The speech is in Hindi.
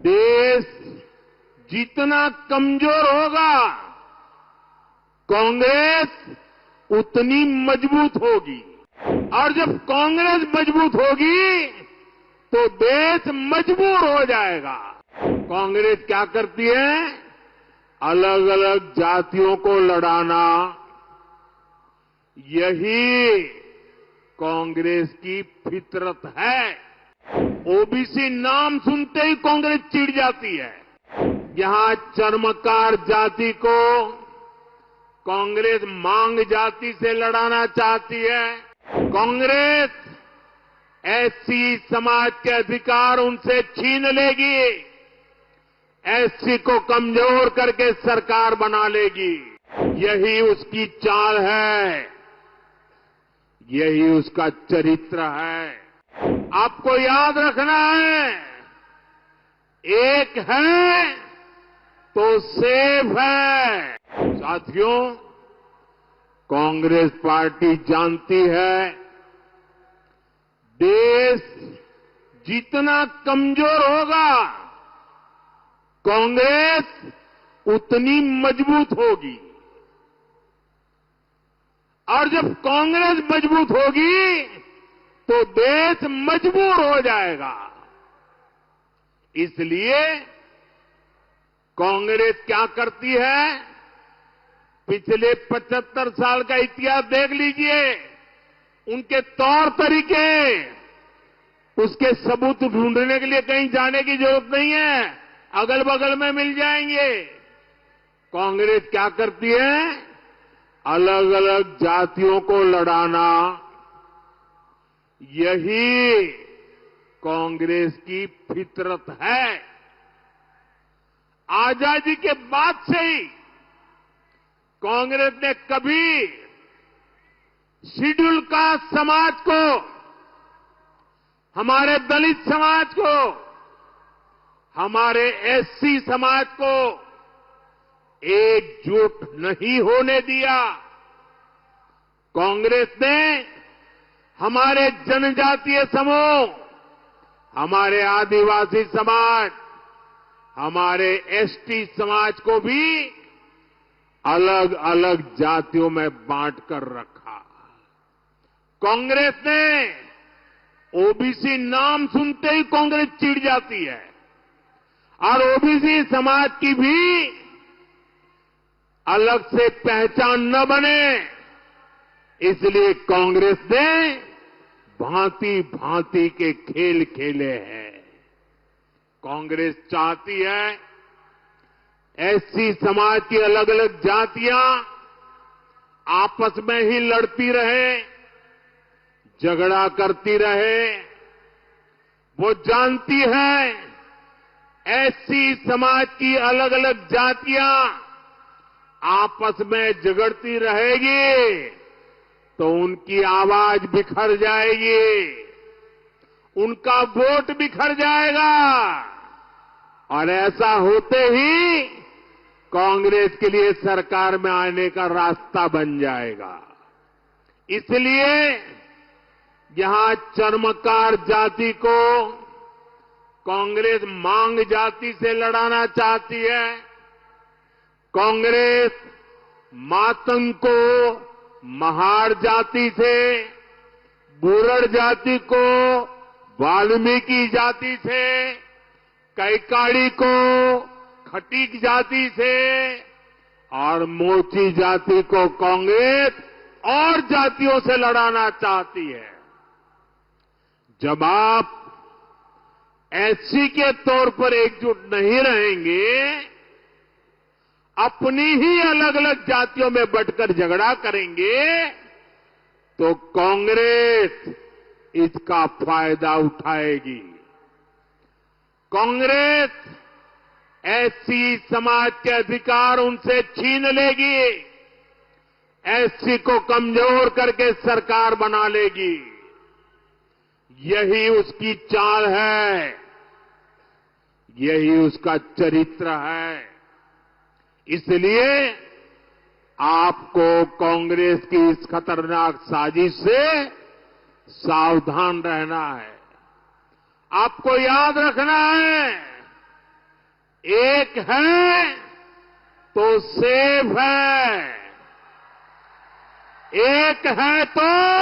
देश जितना कमजोर होगा, कांग्रेस उतनी मजबूत होगी। और जब कांग्रेस मजबूत होगी तो देश मजबूर हो जाएगा। कांग्रेस क्या करती है? अलग अलग जातियों को लड़ाना, यही कांग्रेस की फितरत है। ओबीसी नाम सुनते ही कांग्रेस चिढ़ जाती है। यहां चर्मकार जाति को कांग्रेस मांग जाति से लड़ाना चाहती है। कांग्रेस एससी समाज के अधिकार उनसे छीन लेगी, एससी को कमजोर करके सरकार बना लेगी। यही उसकी चाल है, यही उसका चरित्र है। आपको याद रखना है, एक है तो सेफ है। साथियों, कांग्रेस पार्टी जानती है, देश जितना कमजोर होगा, कांग्रेस उतनी मजबूत होगी। और जब कांग्रेस मजबूत होगी तो देश मजबूर हो जाएगा। इसलिए कांग्रेस क्या करती है? पिछले 75 साल का इतिहास देख लीजिए, उनके तौर तरीके, उसके सबूत ढूंढने के लिए कहीं जाने की जरूरत नहीं है, अगल बगल में मिल जाएंगे। कांग्रेस क्या करती है? अलग अलग जातियों को लड़ाना, यही कांग्रेस की फितरत है। आजादी के बाद से ही कांग्रेस ने कभी शेड्यूल कास्ट समाज को, हमारे दलित समाज को, हमारे एससी समाज को एकजुट नहीं होने दिया। कांग्रेस ने हमारे जनजातीय समूह, हमारे आदिवासी समाज, हमारे एसटी समाज को भी अलग अलग जातियों में बांट कर रखा। कांग्रेस ने ओबीसी नाम सुनते ही कांग्रेस चिढ़ जाती है, और ओबीसी समाज की भी अलग से पहचान न बने, इसलिए कांग्रेस ने भांति भांति के खेल खेले हैं। कांग्रेस चाहती है एससी समाज की अलग अलग जातियां आपस में ही लड़ती रहे, झगड़ा करती रहे। वो जानती है एससी समाज की अलग अलग जातियां आपस में झगड़ती रहेगी तो उनकी आवाज बिखर जाएगी, उनका वोट बिखर जाएगा, और ऐसा होते ही कांग्रेस के लिए सरकार में आने का रास्ता बन जाएगा। इसलिए यहां चर्मकार जाति को कांग्रेस मांग जाति से लड़ाना चाहती है। कांग्रेस मातंग को महार जाति से, बुरड़ जाति को वाल्मीकि जाति से, कैकाड़ी को खटीक जाति से, और मोची जाति को कांग्रेस और जातियों से लड़ाना चाहती है। जब आप एससी के तौर पर एकजुट नहीं रहेंगे, अपनी ही अलग अलग जातियों में बंटकर झगड़ा करेंगे, तो कांग्रेस इसका फायदा उठाएगी। कांग्रेस एससी समाज के अधिकार उनसे छीन लेगी, एससी को कमजोर करके सरकार बना लेगी। यही उसकी चाल है, यही उसका चरित्र है। इसलिए आपको कांग्रेस की इस खतरनाक साजिश से सावधान रहना है। आपको याद रखना है, एक है तो सेफ है, एक है तो